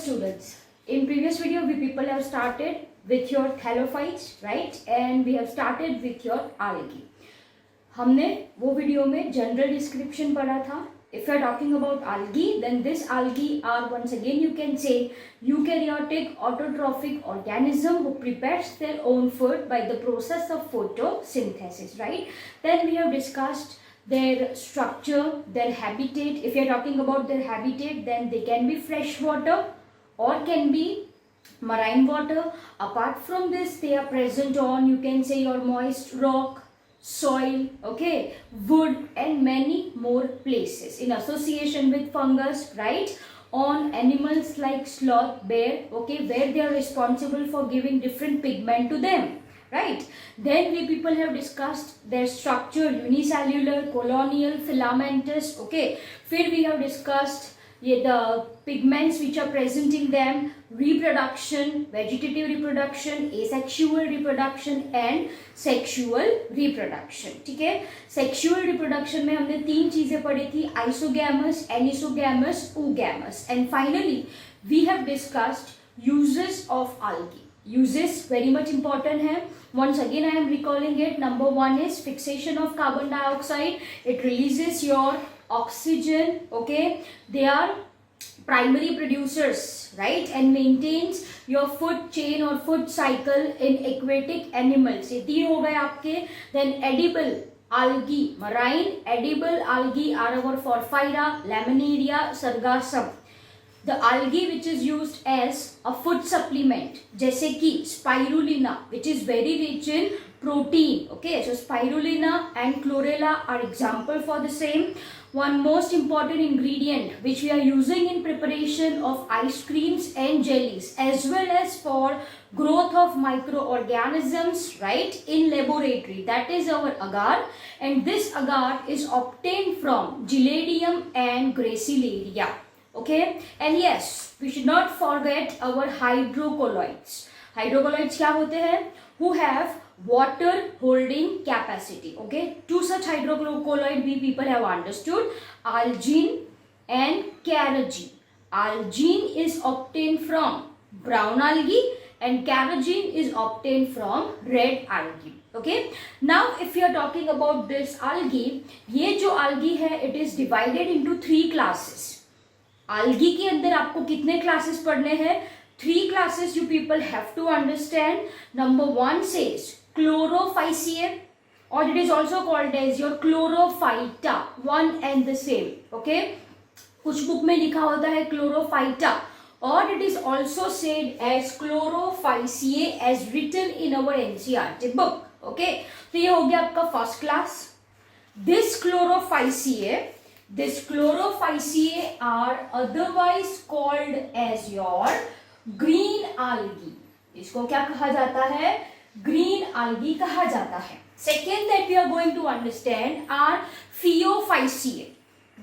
students, in previous video we people have started with your Chlorophyeace, right? And we have started with your algae. हमने वो video में general description पढ़ा था. If you are talking about algae, then this algae are, once again you can say, eukaryotic autotrophic organism who prepares their own food by the process of photosynthesis, right? Then we have discussed their structure, their habitat. If you are talking about their habitat, then they can be fresh water or can be marine water. Apart from this, they are present on, you can say, your moist rock, soil, okay, wood and many more places in association with fungus, right? On animals like sloth, bear, okay, where they are responsible for giving different pigment to them, right? Then we people have discussed their structure, unicellular, colonial, filamentous, okay. Then we have discussed the pigments which are present in them, reproduction, vegetative reproduction, asexual reproduction and sexual reproduction. ठीक है, sexual reproduction में हमने तीन चीजें पढ़ी थी, isogamous, anisogamous, oogamous, and finally we have discussed uses of algae. Uses very much important है. Once again I am recalling it. Number one is fixation of carbon dioxide. It releases your oxygen, okay. They are primary producers, right, and maintains your food chain or food cycle in aquatic animals. ये तीन हो गए आपके. Then edible algae, marine edible algae are our Porphyra, Laminaria, Sargassum. The algae which is used as a food supplement, जैसे कि spirulina, which is very rich in protein, okay. So spirulina and chlorella are example for the same. One most important ingredient which we are using in preparation of ice creams and jellies as well as for growth of microorganisms, right, in laboratory, that is our agar, and this agar is obtained from Giladium and Gracilaria, okay. And yes, we should not forget our hydrocolloids. Hydrocolloids क्या होते हैं? Who have water holding capacity, okay. Two such hydrocolloid we people have understood, algine and carrageen. Algine is obtained from brown algae and carrageen is obtained from red algae, okay. Now if you are talking about this algae, ये जो algae है, it is divided into three classes. Algae के अंदर आपको कितने classes पढ़ने हैं? Three classes you people have to understand. Number one says Chlorophyeace, or it is also called as your Chlorophyta, one and the same, okay. कुछ book में लिखा होता है Chlorophyta, or it is also said as Chlorophyceae as written in our NCERT book, okay. तो ये हो गया आपका first class. This Chlorophyceae are otherwise called as your green algae. इसको क्या कहा जाता है? Green algae कहा जाता है. Second that we are going to understand are Phaeophyceae.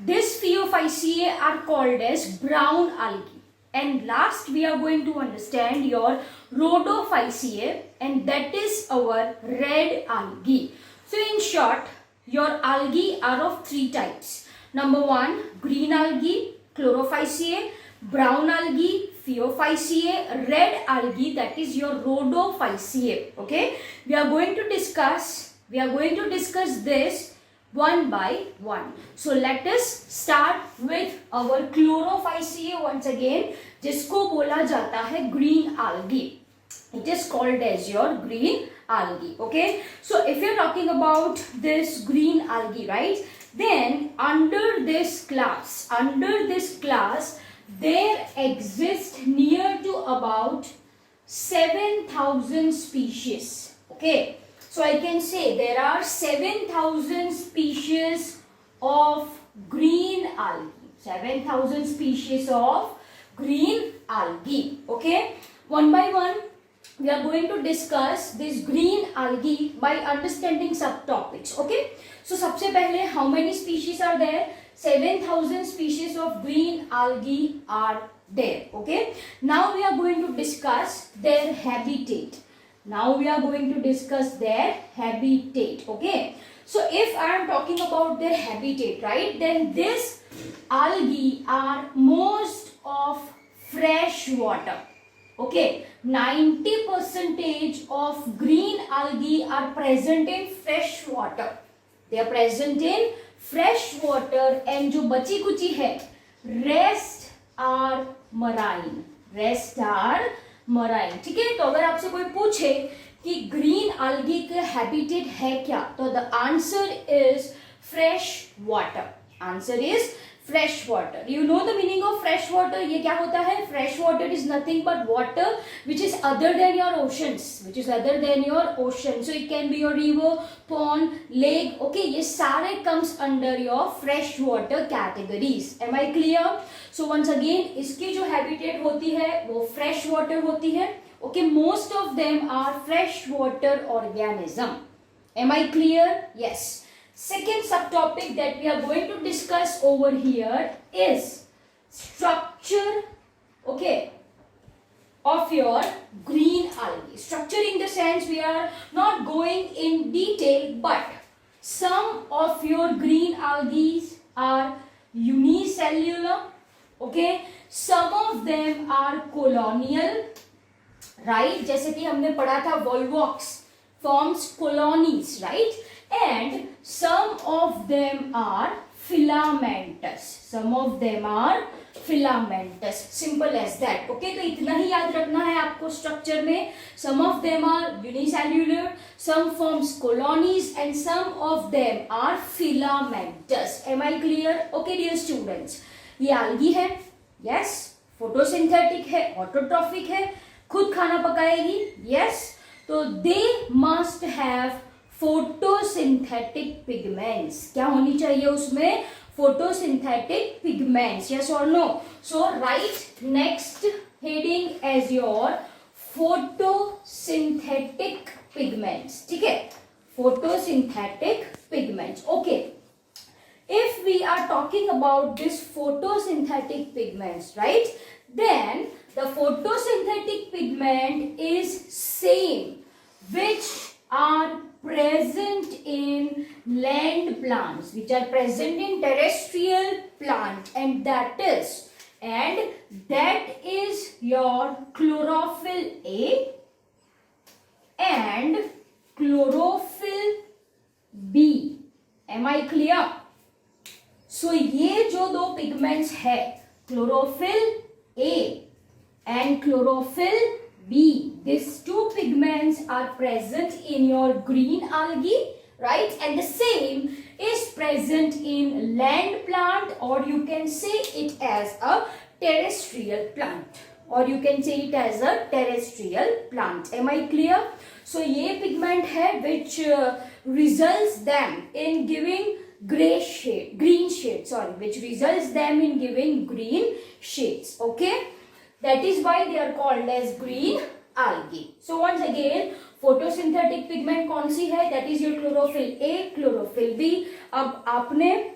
This Phaeophyceae are called as brown algae. And last we are going to understand your Rhodophyceae, and that is our red algae. So in short, your algae are of three types. Number one, green algae, Chlorophyceae, brown algae, Phaeophyceae, red algae, that is your Rhodophyceae, okay. We are going to discuss this one by one. So let us start with our Chlorophyceae once again, जिसको बोला जाता है green algae. It is called as your green algae, okay. So if you are talking about this green algae, right, then under this class there exist near to about 7,000 species, okay. So I can say there are 7,000 species of green algae. 7,000 species of green algae, okay. One by one we are going to discuss this green algae by understanding subtopics, okay. So सबसे पहले how many species are there? 7,000 species of green algae are there, okay. Now we are going to discuss their habitat. Okay. So if I am talking about their habitat, right, then this algae are most of fresh water. Okay, 90% of green algae are present in fresh water. They are present in fresh water and जो बची कुची है rest are marine. Rest are marine. ठीक है, तो अगर आपसे कोई पूछे कि ग्रीन algae का habitat है क्या, तो the answer is fresh water. Answer is fresh water. You know the meaning of fresh water? ये क्या होता है? Fresh water is nothing but water which is other than your oceans, which is other than your ocean. So it can be your river, pond, lake. Okay, ये सारे comes under your fresh water categories. Am I clear? So once again, इसकी जो habitat होती है वो fresh water होती है. Okay, most of them are fresh water organism. Am I clear? Yes. Second subtopic that we are going to discuss over here is structure, okay, of your green algae. Structure in the sense we are not going in detail, but some of your green algae are unicellular, okay, some of them are colonial, right? जैसे कि हमने पढ़ा था volvox forms colonies, right? And some of them are filamentous. Some of them are filamentous. Simple as that. Okay, तो इतना ही याद रखना है आपको स्ट्रक्चर में. Some of them are unicellular, some forms colonies, and some of them are filamentous. Am I clear? Okay, dear students. ये algae है. Yes. Photosynthetic है. Autotrophic है. खुद खाना पकाएगी. Yes. तो they must have photosynthetic pigments. क्या होनी चाहिए उसमें? Photosynthetic pigments. Yes or no? So write next heading as your photosynthetic pigments. ठीक है? Photosynthetic pigments. Okay. If we are talking about this photosynthetic pigments, right? Then the photosynthetic pigment is same which are present in land plants, which are present in terrestrial plant, and that is your chlorophyll A and chlorophyll B. Am I clear? So ये जो दो pigments है, chlorophyll A and chlorophyll B, these two pigments are present in your green algae, right? And the same is present in land plant, or you can say it as a terrestrial plant, or you can say it as a terrestrial plant. Am I clear? So ये pigment है which results them in giving green shades, which results them in giving green shades. Okay, that is why they are called as green algae. So once again, photosynthetic pigment कौन सी है? That is your chlorophyll A, chlorophyll B. अब आपने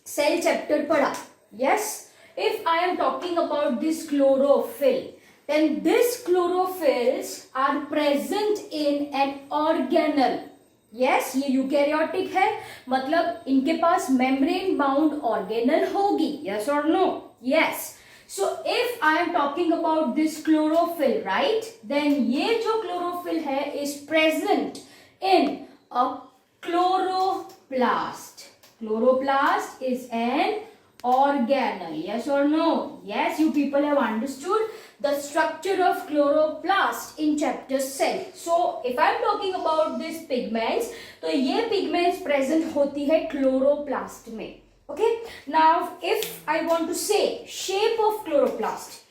cell chapter पढ़ा. Yes. If I am talking about this chlorophyll, then these chlorophylls are present in an organelle. Yes, ये eukaryotic है, मतलब इनके पास membrane bound organelle होगी. Yes or no? Yes. So if I am talking about this chlorophyll, right, then ये जो chlorophyll है is present in a chloroplast. Chloroplast is an organelle. Yes or no? Yes, you people have understood the structure of chloroplast in chapter cell. So if I am talking about these pigments, तो ये pigments present होती है chloroplast में. Okay, now if I want to say shape of chloroplast,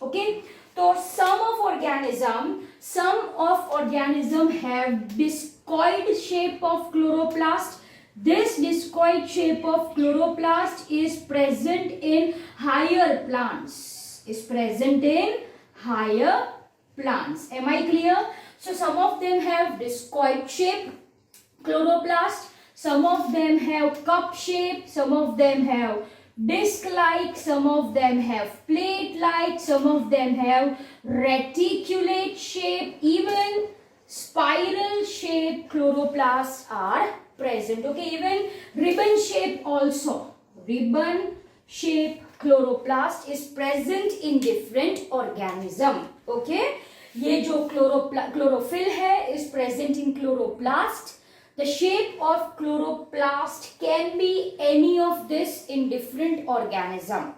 okay, so some of organism have discoid shape of chloroplast. This discoid shape of chloroplast is present in higher plants. Am I clear? So some of them have discoid shape chloroplast, some of them have cup shape, some of them have disc-like, some of them have plate-like, some of them have reticulate shape, even spiral shape chloroplasts are present. Okay, even ribbon shape also. Ribbon shape chloroplast is present in different organism. Okay, ये जो chlorophyll है is present in chloroplast. The shape of chloroplast can be any of this in different organism.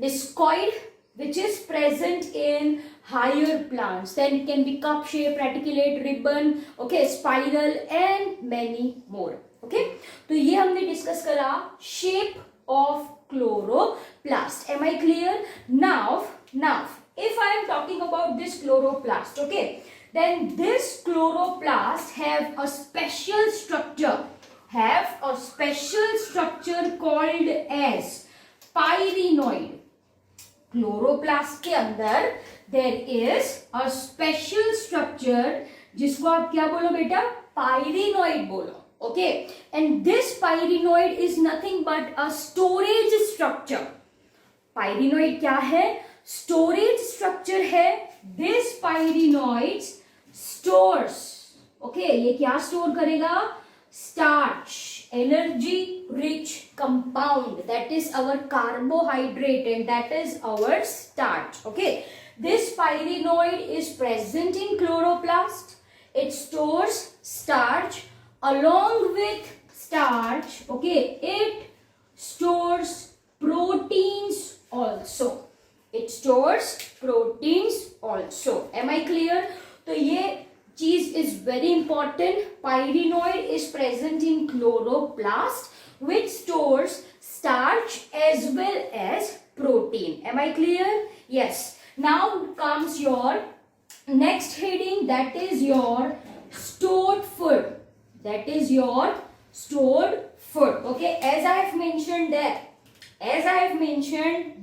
Discoid, which is present in higher plants. Then it can be cup shape, reticulate, ribbon, okay, spiral and many more. Okay, तो ये हमने discuss करा shape of chloroplast. Am I clear? Now, if I am talking about this chloroplast, okay, then this chloroplast have a special structure called as pyrenoid. Chloroplast के अंदर there is a special structure जिसको आप क्या बोलो बेटा, pyrenoid बोलो. Okay, and this pyrenoid is nothing but a storage structure. Pyrenoid क्या है? स्टोरेज स्ट्रक्चर है. दिस पायरिनॉइड स्टोर्स, ओके, ये क्या स्टोर करेगा? Starch, energy rich compound, that is our carbohydrate and that is our starch. Okay, this pyrenoid is present in chloroplast. It stores starch. Along with starch, okay, it stores proteins also. It stores proteins also. Am I clear? तो ये चीज is very important. Pyrenoid is present in chloroplast which stores starch as well as protein. Am I clear? Yes. Now comes your next heading, that is your stored food. That is your stored food. Okay, as I have mentioned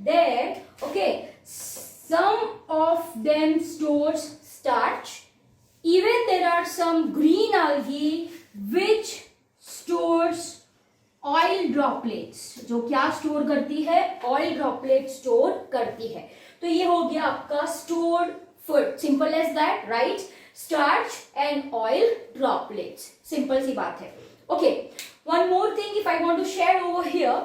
there, okay, some of them stores starch. Even there are some green algae which stores oil droplets. जो क्या store करती है? Oil droplet store करती है. तो ये हो गया आपका stored food. Simple as that, right? Starch and oil droplets. Simple सी बात है. Okay. One more thing if I want to share over here.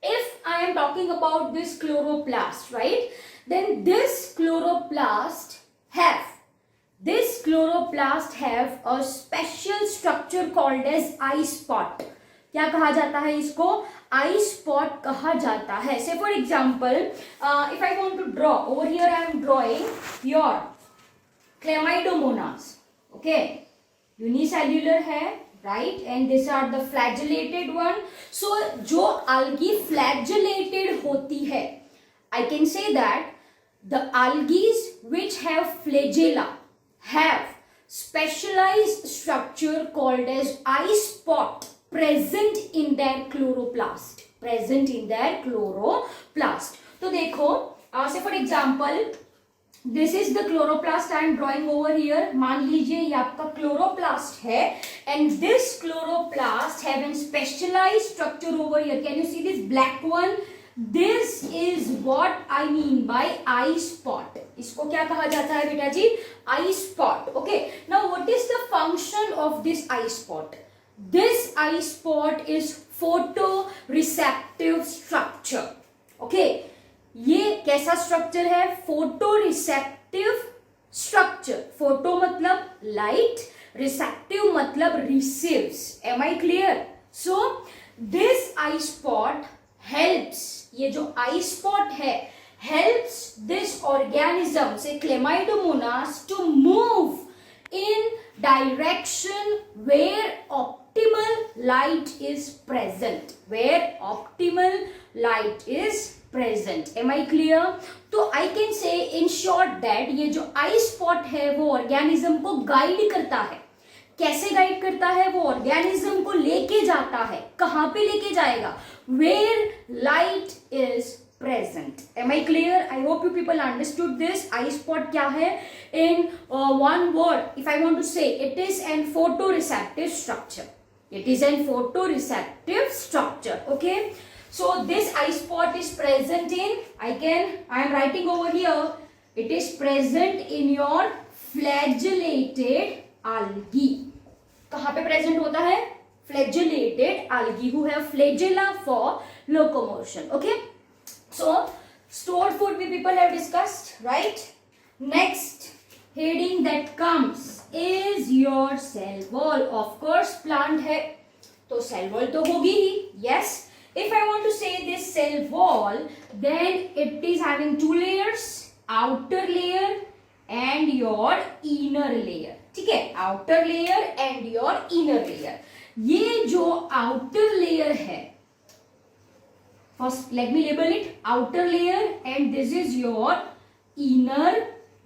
If I am talking about this chloroplast, right? Then this chloroplast have a special structure called as eye spot. क्या कहा जाता है इसको? eye spot कहा जाता है. Say for example, if I want to draw over here, I am drawing your Chlamydomonas. Okay, unicellular है, right? And these are the flagellated one. So जो algae flagellated होती है, I can say that the algae which have flagella have specialized structure called as eye spot present in their chloroplast. तो देखो, say for example, this is the chloroplast I am drawing over here. मान लीजिए ये आपका chloroplast है and this chloroplast have a specialized structure over here. Can you see this black one? This is what I mean by eye spot. इसको क्या कहा जाता है बेटा जी? eye spot. Okay, now what is the function of this eye spot? This eye spot is photoreceptive structure. Okay, ये कैसा structure है? Photoreceptive structure. Photo मतलब लाइट, रिसेप्टिव मतलब receives. Am I clear? So this eye spot helps, ये जो eye spot है helps this organism, say Chlamydomonas, to move in direction where optimal light is present. Am I clear? तो I can say in short that ये जो eye spot है वो organism को guide करता है. कैसे गाइड करता है? वो ऑर्गेनिज्म को लेके जाता है. कहां पे लेके जाएगा? Where light is present. Am I clear? I hope you people understood this. Eye spot क्या है? In one word, if I want to say, it is an photoreceptive structure. Okay. So this eye spot is present in, I am writing over here, it is present in your flagellated algae. कहाँ पे present होता है? Flagellated algae who have flagella for locomotion. Okay. So stored food we people have discussed, right? Next heading that comes is your cell wall. Of course plant है तो cell wall तो होगी ही. Yes. If I want to say this cell wall, then it is having two layers, outer layer and your inner layer. ठीक है, outer layer and your inner layer. ये जो outer layer है, first let me label it outer layer and this is your inner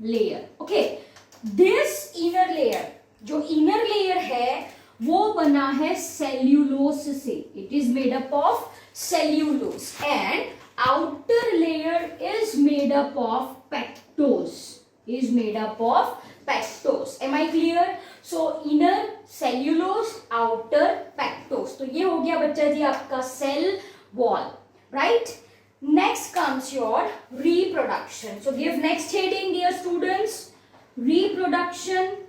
layer. Okay, this inner layer, जो inner layer है वो बना है cellulose से. It is made up of cellulose and outer layer is made up of pectose. Is made up of pectose. Am I clear? So inner cellulose, outer pectose. तो ये हो गया बच्चा जी आपका cell wall, right? Next comes your reproduction. So give next heading, dear students. Reproduction.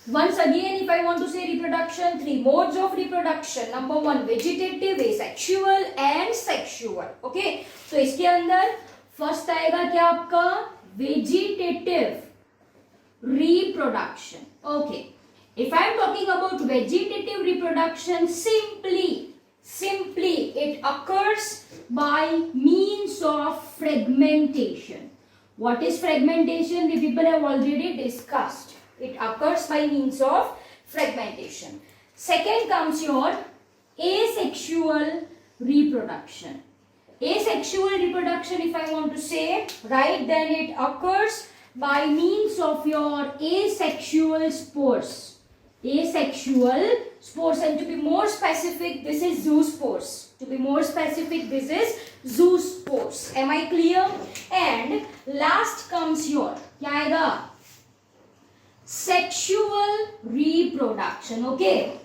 Once again, if I want to say reproduction, three modes of reproduction. Number one, vegetative, asexual and sexual. Okay. So इसके अंदर first आएगा क्या आपका vegetative reproduction. Okay. If I am talking about vegetative reproduction, simply it occurs by means of fragmentation. What is fragmentation? The people have already discussed. It occurs by means of fragmentation. Second comes your asexual reproduction. Asexual reproduction, if I want to say, right, then it occurs by means of your asexual spores. Asexual spores, and to be more specific, this is zoospores. To be more specific, this is zoospores. Am I clear? And last comes your, क्या आएगा? Sexual reproduction. Okay.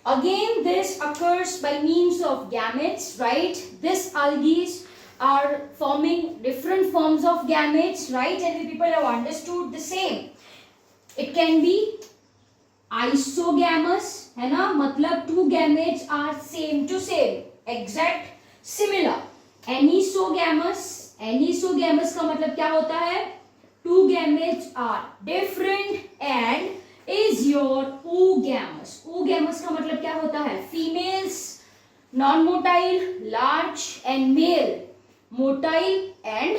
Again, this occurs by means of gametes, right? This algae are forming different forms of gametes, right? And we people have understood the same. It can be isogamous, है ना? मतलब two gametes are same to same, exact, similar. Anisogamous का मतलब क्या होता है? Two gametes are different and is your oogamous. Oogamous का मतलब क्या होता है? Females non-motile, large, and male motile and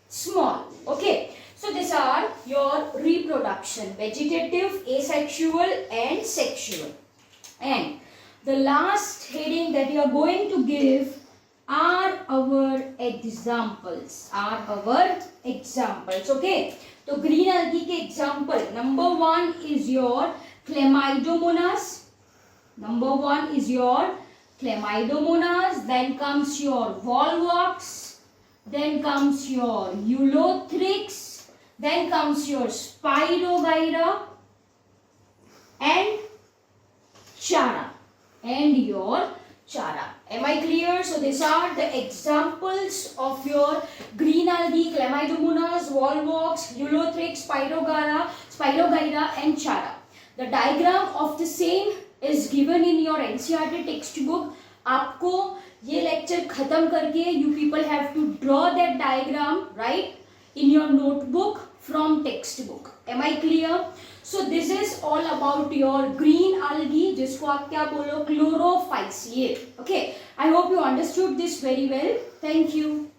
small. Okay. So these are your reproduction: vegetative, asexual, and sexual. And the last heading that you are going to give are our examples. Okay. So green algae के example. Number one is your Chlamydomonas. Then comes your Volvox. Then comes your Ulothrix. Then comes your Spirogyra and Chara. Am I clear? So these are the examples of your green algae: Chlamydomonas, Volvox, Ulothrix, Spirogyra and Chara. The diagram of the same is given in your NCERT textbook. आपको ये lecture खत्म करके you people have to draw that diagram, right, in your notebook from textbook. Am I clear? So this is all about your green algae, जिसको आप क्या बोलो, Chlorophyaceae. Okay, I hope you understood this very well. Thank you.